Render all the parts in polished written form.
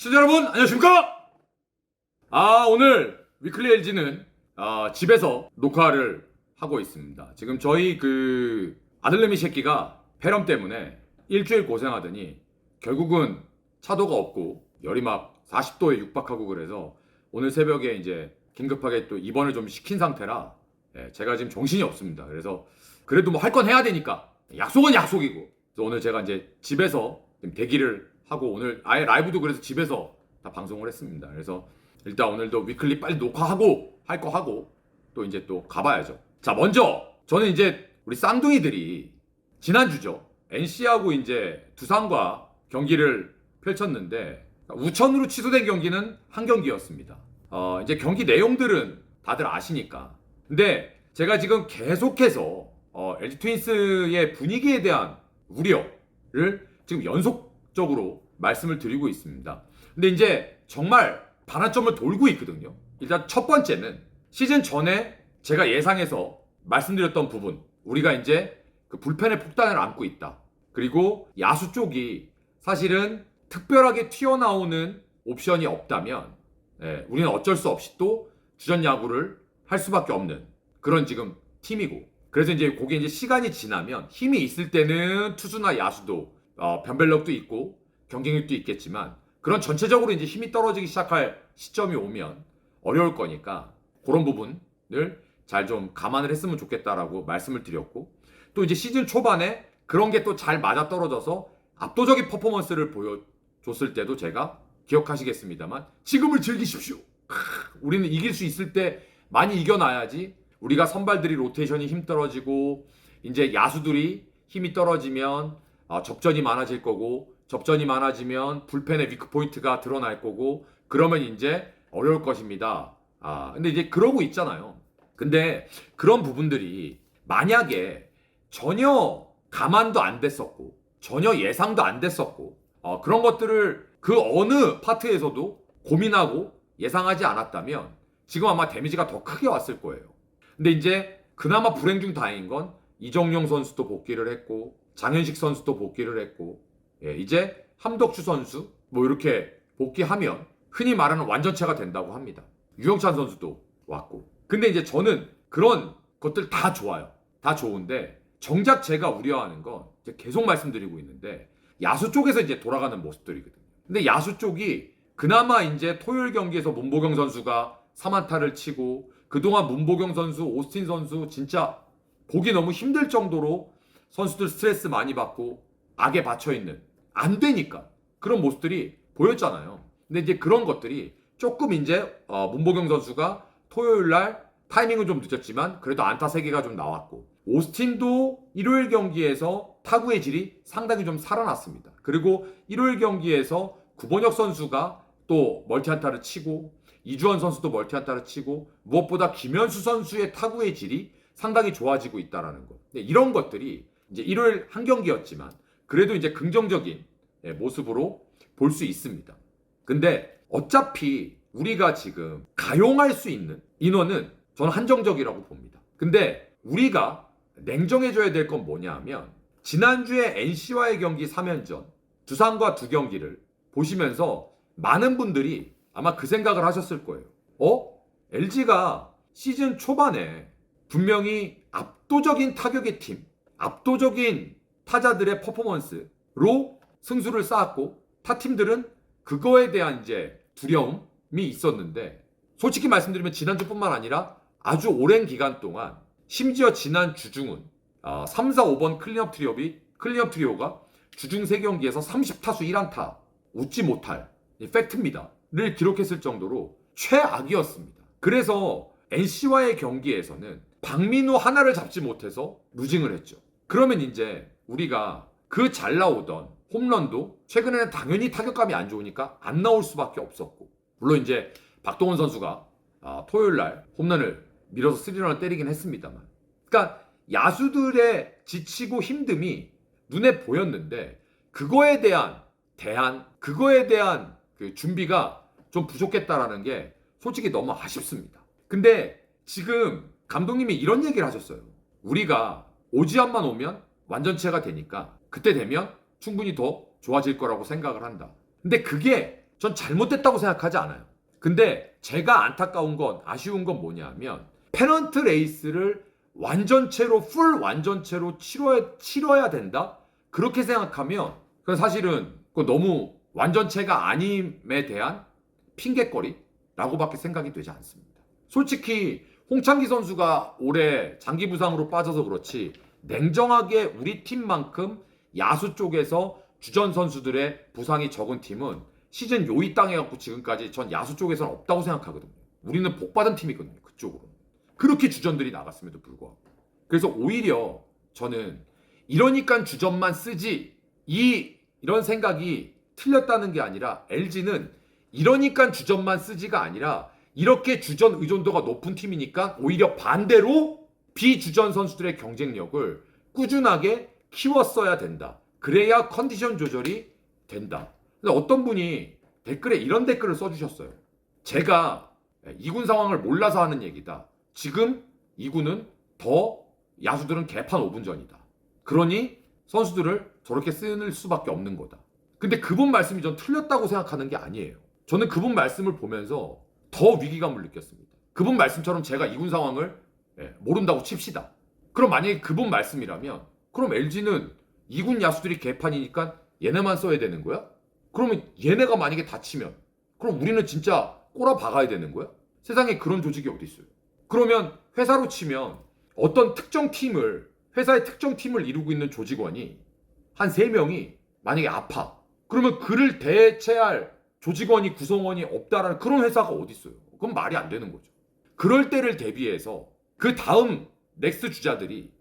시청자 여러분 안녕하십니까? 오늘 위클리 LG는 집에서 녹화를 하고 있습니다. 지금 저희 아들내미 새끼가 폐렴 때문에 일주일 고생하더니 결국은 차도가 없고 열이 막 40도에 육박하고 그래서 오늘 새벽에 이제 긴급하게 또 입원을 좀 시킨 상태라 제가 지금 정신이 없습니다. 그래서 그래도 뭐 할 건 해야 되니까 약속은 약속이고, 그래서 오늘 제가 이제 집에서 대기를 하고 오늘 아예 라이브도 그래서 집에서 다 방송을 했습니다. 그래서 일단 오늘도 위클리 빨리 녹화하고 할 거 하고 또 이제 또 가봐야죠. 자, 먼저 저는 이제 우리 쌍둥이들이 지난주죠, NC하고 이제 두산과 경기를 펼쳤는데 우천으로 취소된 경기는 한 경기였습니다. 이제 경기 내용들은 다들 아시니까. 근데 제가 지금 계속해서 LG 트윈스의 분위기에 대한 우려를 지금 연속적으로 말씀을 드리고 있습니다. 근데 이제 정말 반환점을 돌고 있거든요. 일단 첫 번째는 시즌 전에 제가 예상해서 말씀드렸던 부분, 우리가 이제 그 불펜의 폭탄을 안고 있다. 그리고 야수 쪽이 사실은 특별하게 튀어나오는 옵션이 없다면 우리는 어쩔 수 없이 또 주전 야구를 할 수밖에 없는 그런 지금 팀이고, 그래서 이제 그게 이제 시간이 지나면 힘이 있을 때는 투수나 야수도 변별력도 있고 경쟁력도 있겠지만 그런 전체적으로 이제 힘이 떨어지기 시작할 시점이 오면 어려울 거니까 그런 부분을 잘 좀 감안을 했으면 좋겠다라고 말씀을 드렸고, 또 이제 시즌 초반에 그런 게 또 잘 맞아떨어져서 압도적인 퍼포먼스를 보여줬을 때도 제가 기억하시겠습니다만 지금을 즐기십시오. 우리는 이길 수 있을 때 많이 이겨놔야지. 우리가 선발들이 로테이션이 힘 떨어지고 이제 야수들이 힘이 떨어지면 접전이 많아질 거고, 접전이 많아지면 불펜의 위크포인트가 드러날 거고, 그러면 이제 어려울 것입니다. 근데 이제 그러고 있잖아요. 근데 그런 부분들이 만약에 전혀 감안도 안 됐었고 전혀 예상도 안 됐었고 그런 것들을 그 어느 파트에서도 고민하고 예상하지 않았다면 지금 아마 데미지가 더 크게 왔을 거예요. 근데 이제 그나마 불행 중 다행인 건 이정용 선수도 복귀를 했고 장현식 선수도 복귀를 했고 이제 함덕주 선수 뭐 이렇게 복귀하면 흔히 말하는 완전체가 된다고 합니다. 유영찬 선수도 왔고. 근데 이제 저는 그런 것들 다 좋아요. 다 좋은데 정작 제가 우려하는 건 이제 계속 말씀드리고 있는데 야수 쪽에서 이제 돌아가는 모습들이거든요. 근데 야수 쪽이 그나마 이제 토요일 경기에서 문보경 선수가 3안타를 치고 그동안 문보경 선수, 오스틴 선수 진짜 보기 너무 힘들 정도로 선수들 스트레스 많이 받고 악에 받쳐있는, 안 되니까 그런 모습들이 보였잖아요. 근데 이제 그런 것들이 조금 이제 문보경 선수가 토요일 날 타이밍은 좀 늦었지만 그래도 안타 3개가 좀 나왔고, 오스틴도 일요일 경기에서 타구의 질이 상당히 좀 살아났습니다. 그리고 일요일 경기에서 구본혁 선수가 또 멀티안타를 치고 이주원 선수도 멀티안타를 치고 무엇보다 김현수 선수의 타구의 질이 상당히 좋아지고 있다는 것. 이런 것들이 이제 일요일 한 경기였지만 그래도 이제 긍정적인 모습으로 볼 수 있습니다. 근데 어차피 우리가 지금 가용할 수 있는 인원은 저는 한정적이라고 봅니다. 근데 우리가 냉정해져야 될 건 뭐냐 하면 지난주에 NC와의 경기 3연전 두산과 2경기를 보시면서 많은 분들이 아마 그 생각을 하셨을 거예요. LG가 시즌 초반에 분명히 압도적인 타격의 팀, 압도적인 타자들의 퍼포먼스로 승수를 쌓았고 타 팀들은 그거에 대한 이제 두려움이 있었는데, 솔직히 말씀드리면 지난주뿐만 아니라 아주 오랜 기간 동안 심지어 지난 주중은 3, 4, 5번 클린업 트리오가 주중 3경기에서 30타수 1안타 웃지 못할 팩트입니다. 를 기록했을 정도로 최악이었습니다. 그래서 NC와의 경기에서는 박민우 하나를 잡지 못해서 루징을 했죠. 그러면 이제 우리가 그 잘 나오던 홈런도 최근에는 당연히 타격감이 안 좋으니까 안 나올 수밖에 없었고, 물론 이제 박동원 선수가 토요일 날 홈런을 밀어서 3런을 때리긴 했습니다만, 그러니까 야수들의 지치고 힘듦이 눈에 보였는데 그거에 대한 그거에 대한 그 준비가 좀 부족했다라는 게 솔직히 너무 아쉽습니다. 근데 지금 감독님이 이런 얘기를 하셨어요. 우리가 오지환만 오면 완전체가 되니까 그때 되면 충분히 더 좋아질 거라고 생각을 한다. 근데 그게 전 잘못됐다고 생각하지 않아요. 근데 제가 안타까운 건, 아쉬운 건 뭐냐면 페넌트 레이스를 완전체로, 풀 완전체로 치러야 된다? 그렇게 생각하면 그건 사실은 그건 너무 완전체가 아님에 대한 핑계거리라고밖에 생각이 되지 않습니다. 솔직히 홍창기 선수가 올해 장기 부상으로 빠져서 그렇지 냉정하게 우리 팀만큼 야수 쪽에서 주전 선수들의 부상이 적은 팀은 시즌 요이 땅 해갖고 지금까지 전 야수 쪽에서는 없다고 생각하거든요. 우리는 복받은 팀이거든요. 그쪽으로. 그렇게 주전들이 나갔음에도 불구하고. 그래서 오히려 저는 이러니까 주전만 쓰지 이런 생각이 틀렸다는 게 아니라 LG는 이러니까 주전만 쓰지가 아니라 이렇게 주전 의존도가 높은 팀이니까 오히려 반대로 비주전 선수들의 경쟁력을 꾸준하게 키웠어야 된다. 그래야 컨디션 조절이 된다. 근데 어떤 분이 댓글에 이런 댓글을 써주셨어요. 제가 2군 상황을 몰라서 하는 얘기다. 지금 2군은 더 야수들은 개판 5분 전이다. 그러니 선수들을 저렇게 쓸 수밖에 없는 거다. 근데 그분 말씀이 전 틀렸다고 생각하는 게 아니에요. 저는 그분 말씀을 보면서 더 위기감을 느꼈습니다. 그분 말씀처럼 제가 2군 상황을 모른다고 칩시다. 그럼 만약에 그분 말씀이라면 그럼 LG는 2군 야수들이 개판이니까 얘네만 써야 되는 거야? 그러면 얘네가 만약에 다치면 그럼 우리는 진짜 꼬라 박아야 되는 거야? 세상에 그런 조직이 어디 있어요? 그러면 회사로 치면 어떤 특정 팀을 회사의 특정 팀을 이루고 있는 조직원이 한 3명이 만약에 아파. 그러면 그를 대체할 조직원이 구성원이 없다라는 그런 회사가 어디 있어요? 그건 말이 안 되는 거죠. 그럴 때를 대비해서 그 다음 넥스 주자들이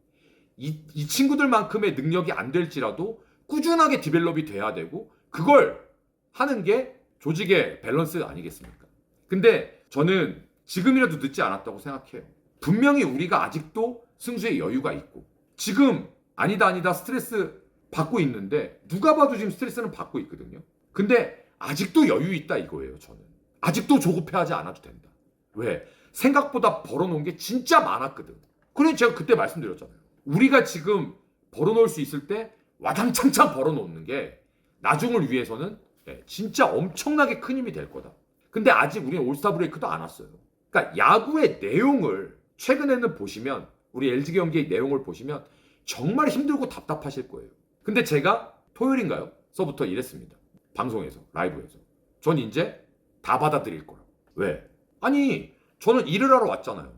이 친구들만큼의 능력이 안 될지라도 꾸준하게 디벨롭이 돼야 되고 그걸 하는 게 조직의 밸런스 아니겠습니까? 근데 저는 지금이라도 늦지 않았다고 생각해요. 분명히 우리가 아직도 승수의 여유가 있고 지금 아니다 스트레스 받고 있는데 누가 봐도 지금 스트레스는 받고 있거든요. 근데 아직도 여유 있다 이거예요. 저는 아직도 조급해하지 않아도 된다. 왜? 생각보다 벌어놓은 게 진짜 많았거든. 그래 제가 그때 말씀드렸잖아요. 우리가 지금 벌어놓을 수 있을 때 와장창창 벌어놓는 게 나중을 위해서는 진짜 엄청나게 큰 힘이 될 거다. 근데 아직 우리는 올스타 브레이크도 안 왔어요. 그러니까 야구의 내용을 최근에는 보시면 우리 LG 경기의 내용을 보시면 정말 힘들고 답답하실 거예요. 근데 제가 토요일인가요? 서부터 이랬습니다. 방송에서 라이브에서 전 이제 다 받아들일 거라고. 왜? 아니 저는 일을 하러 왔잖아요.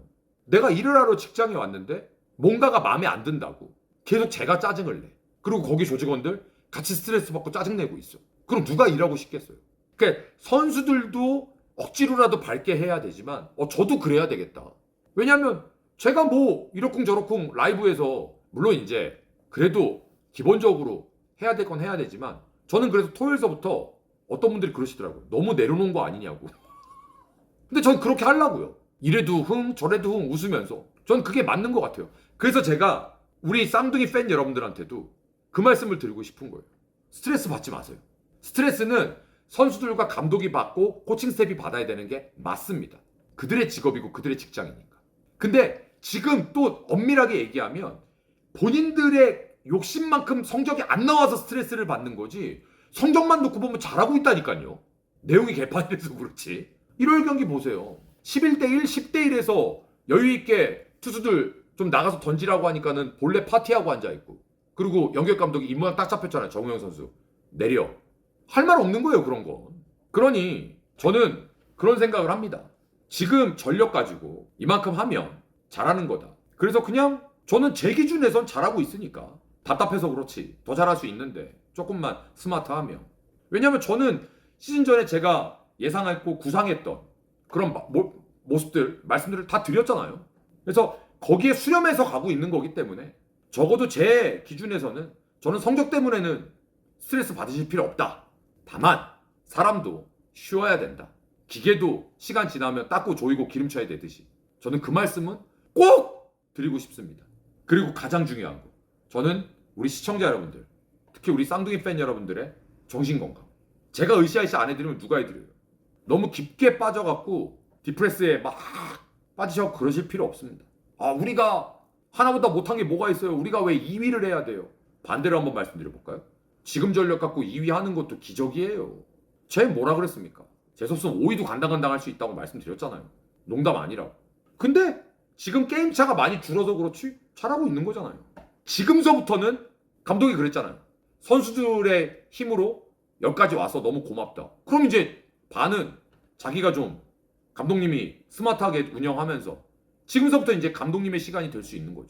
내가 일을 하러 직장에 왔는데 뭔가가 마음에 안 든다고 계속 제가 짜증을 내. 그리고 거기 조직원들 같이 스트레스 받고 짜증내고 있어. 그럼 누가 일하고 싶겠어요? 그러니까 선수들도 억지로라도 밝게 해야 되지만 저도 그래야 되겠다. 왜냐하면 제가 뭐 이러쿵저러쿵 라이브에서 물론 이제 그래도 기본적으로 해야 될 건 해야 되지만 저는 그래서 토요일서부터 어떤 분들이 그러시더라고요. 너무 내려놓은 거 아니냐고. 근데 전 그렇게 하려고요. 이래도 흥 저래도 흥 웃으면서 전 그게 맞는 것 같아요. 그래서 제가 우리 쌍둥이 팬 여러분들한테도 그 말씀을 드리고 싶은 거예요. 스트레스 받지 마세요. 스트레스는 선수들과 감독이 받고 코칭 스텝이 받아야 되는 게 맞습니다. 그들의 직업이고 그들의 직장이니까. 근데 지금 또 엄밀하게 얘기하면 본인들의 욕심만큼 성적이 안 나와서 스트레스를 받는 거지 성적만 놓고 보면 잘하고 있다니까요. 내용이 개판이라서 그렇지. 1월 경기 보세요. 11대1, 10대1에서 여유있게 투수들 좀 나가서 던지라고 하니까는 본래 파티하고 앉아있고 그리고 연결 감독이 입모양 딱 잡혔잖아요. 정우영 선수. 내려. 할 말 없는 거예요. 그런 건. 그러니 저는 그런 생각을 합니다. 지금 전력 가지고 이만큼 하면 잘하는 거다. 그래서 그냥 저는 제 기준에선 잘하고 있으니까 답답해서 그렇지 더 잘할 수 있는데 조금만 스마트하면. 왜냐면 저는 시즌 전에 제가 예상했고 구상했던 그런 모습들 말씀들을 다 드렸잖아요. 그래서 거기에 수렴해서 가고 있는 거기 때문에 적어도 제 기준에서는 저는 성적 때문에는 스트레스 받으실 필요 없다. 다만 사람도 쉬어야 된다. 기계도 시간 지나면 닦고 조이고 기름쳐야 되듯이 저는 그 말씀은 꼭 드리고 싶습니다. 그리고 가장 중요한 거 저는 우리 시청자 여러분들 특히 우리 쌍둥이 팬 여러분들의 정신건강 제가 으쌰으쌰 안 해드리면 누가 해드려요. 너무 깊게 빠져갖고 디프레스에 막 빠지셔서 그러실 필요 없습니다. 우리가 하나보다 못한 게 뭐가 있어요. 우리가 왜 2위를 해야 돼요. 반대로 한번 말씀드려볼까요? 지금 전력 갖고 2위 하는 것도 기적이에요. 쟤 뭐라 그랬습니까? 재수없으면 5위도 간당간당할 수 있다고 말씀드렸잖아요. 농담 아니라고. 근데 지금 게임차가 많이 줄어서 그렇지 잘하고 있는 거잖아요. 지금서부터는 감독이 그랬잖아요. 선수들의 힘으로 여기까지 와서 너무 고맙다. 그럼 이제 반은 자기가 좀 감독님이 스마트하게 운영하면서 지금서부터 이제 감독님의 시간이 될 수 있는 거죠.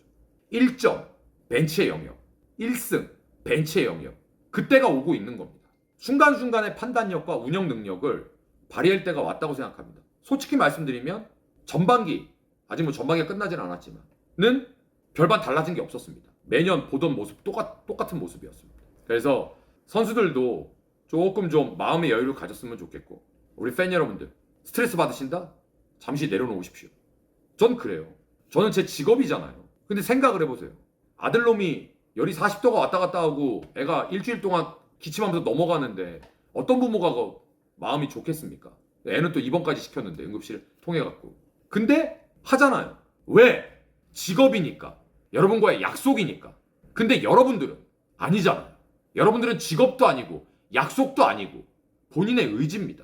1점 벤치의 영역, 1승 벤치의 영역. 그때가 오고 있는 겁니다. 순간순간의 판단력과 운영 능력을 발휘할 때가 왔다고 생각합니다. 솔직히 말씀드리면 전반기, 아직 뭐 전반기가 끝나진 않았지만은 별반 달라진 게 없었습니다. 매년 보던 모습 똑같은 모습이었습니다. 그래서 선수들도 조금 좀 마음의 여유를 가졌으면 좋겠고, 우리 팬 여러분들 스트레스 받으신다? 잠시 내려놓으십시오. 전 그래요. 저는 제 직업이잖아요. 근데 생각을 해보세요. 아들놈이 열이 40도가 왔다 갔다 하고 애가 일주일 동안 기침하면서 넘어가는데 어떤 부모가 마음이 좋겠습니까? 애는 또 입원까지 시켰는데 응급실 통해갖고. 근데 하잖아요. 왜? 직업이니까. 여러분과의 약속이니까. 근데 여러분들은 아니잖아요. 여러분들은 직업도 아니고 약속도 아니고 본인의 의지입니다.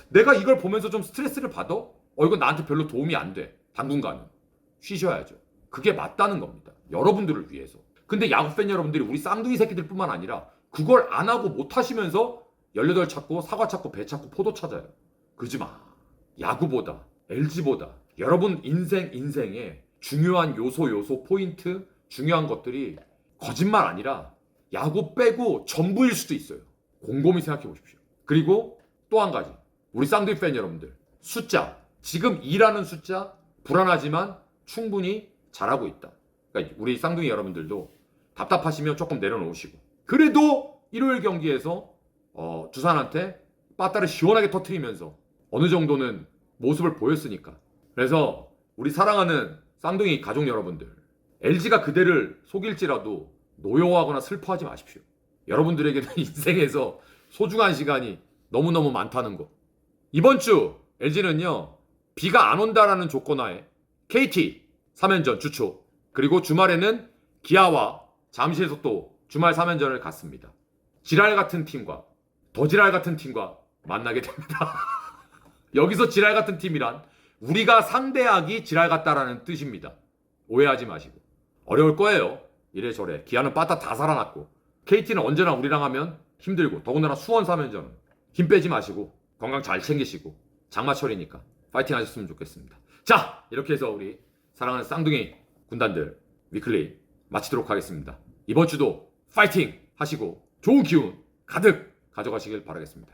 내가 이걸 보면서 좀 스트레스를 받아? 이건 나한테 별로 도움이 안 돼. 당분간은. 쉬셔야죠. 그게 맞다는 겁니다. 여러분들을 위해서. 근데 야구팬 여러분들이 우리 쌍둥이 새끼들 뿐만 아니라 그걸 안 하고 못 하시면서 18 찾고 사과 찾고 배 찾고 포도 찾아요. 그러지 마. 야구보다 LG보다 여러분 인생에 중요한 요소 포인트 중요한 것들이 거짓말 아니라 야구 빼고 전부일 수도 있어요. 곰곰이 생각해 보십시오. 그리고 또 한 가지, 우리 쌍둥이 팬 여러분들, 숫자, 지금 2라는 숫자 불안하지만 충분히 잘하고 있다. 그러니까 우리 쌍둥이 여러분들도 답답하시면 조금 내려놓으시고, 그래도 일요일 경기에서 두산한테 빠따를 시원하게 터트리면서 어느 정도는 모습을 보였으니까. 그래서 우리 사랑하는 쌍둥이 가족 여러분들, LG가 그대를 속일지라도 노여워하거나 슬퍼하지 마십시오. 여러분들에게는 인생에서 소중한 시간이 너무너무 많다는 거. 이번 주 LG는요, 비가 안 온다라는 조건하에 KT 3연전 주초, 그리고 주말에는 기아와 잠시에서 또 주말 3연전을 갖습니다. 지랄 같은 팀과 더 지랄 같은 팀과 만나게 됩니다. 여기서 지랄 같은 팀이란 우리가 상대하기 지랄 같다라는 뜻입니다. 오해하지 마시고. 어려울 거예요. 이래저래. 기아는 빠따 다 살아났고 KT는 언제나 우리랑 하면 힘들고, 더군다나 수원 3연전은 힘 빼지 마시고 건강 잘 챙기시고 장마철이니까 파이팅 하셨으면 좋겠습니다. 자, 이렇게 해서 우리 사랑하는 쌍둥이 군단들 위클리 마치도록 하겠습니다. 이번 주도 파이팅 하시고 좋은 기운 가득 가져가시길 바라겠습니다.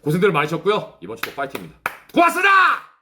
고생들 많으셨고요. 이번 주도 파이팅입니다. 고맙습니다.